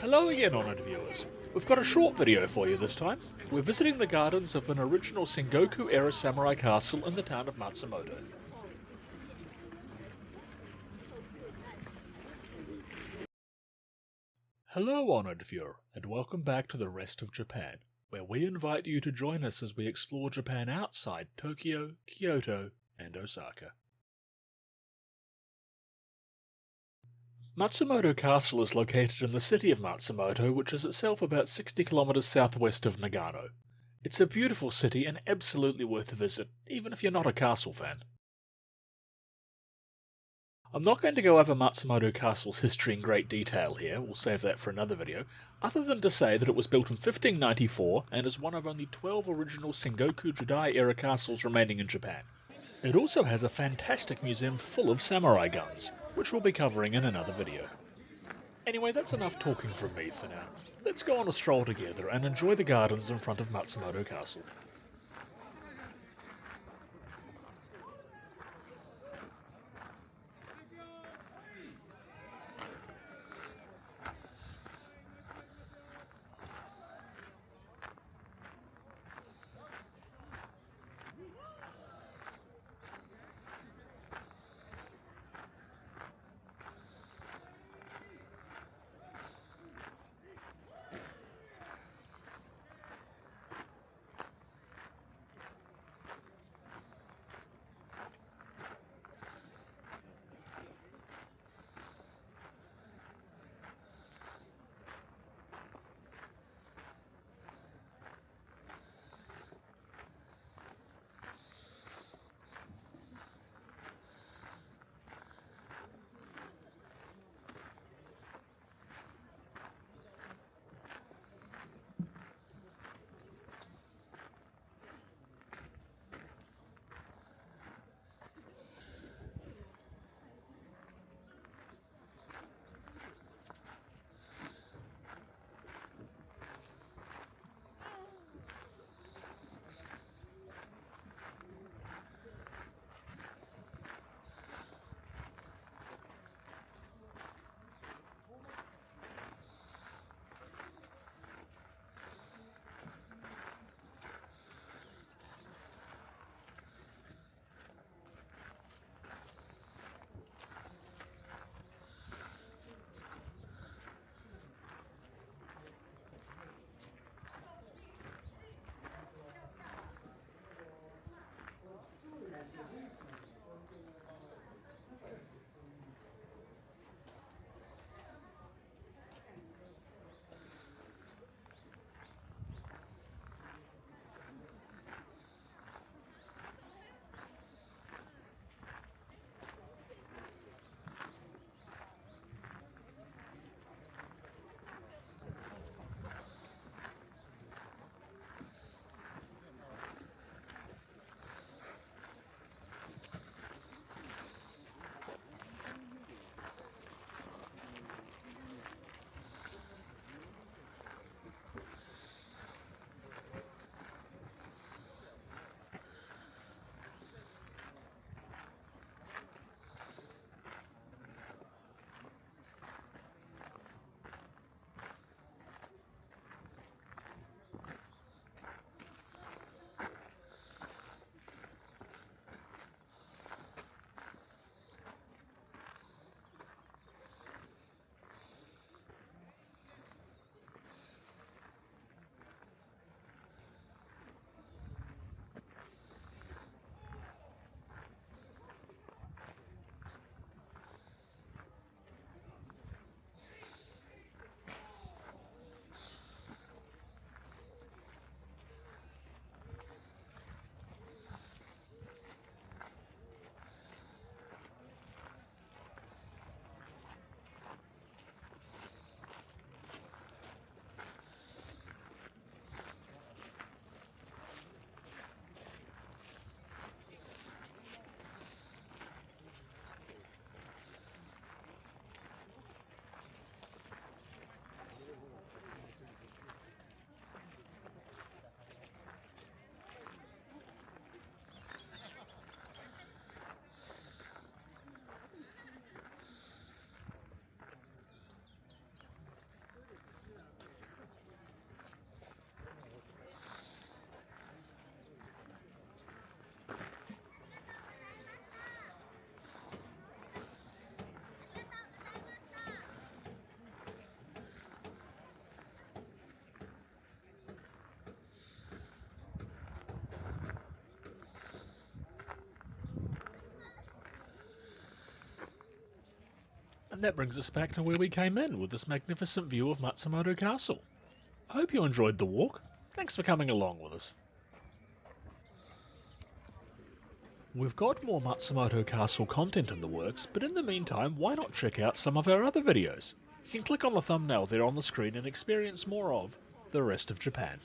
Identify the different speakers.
Speaker 1: Hello again, honoured viewers. We've got a short video for you this time. We're visiting the gardens of an original Sengoku-era samurai castle in the town of Matsumoto. Hello, honoured viewer, and welcome back to the rest of Japan, where we invite you to join us as we explore Japan outside Tokyo, Kyoto, and Osaka. Matsumoto Castle is located in the city of Matsumoto, which is itself about 60 kilometers southwest of Nagano. It's a beautiful city and absolutely worth a visit, even if you're not a castle fan. I'm not going to go over Matsumoto Castle's history in great detail here, we'll save that for another video, other than to say that it was built in 1594 and is one of only 12 original Sengoku Jidai era castles remaining in Japan. It also has a fantastic museum full of samurai guns, which we'll be covering in another video. Anyway, that's enough talking from me for now. Let's go on a stroll together and enjoy the gardens in front of Matsumoto Castle. And that brings us back to where we came in, with this magnificent view of Matsumoto Castle. I hope you enjoyed the walk. Thanks for coming along with us. We've got more Matsumoto Castle content in the works, but in the meantime, why not check out some of our other videos? You can click on the thumbnail there on the screen and experience more of the rest of Japan.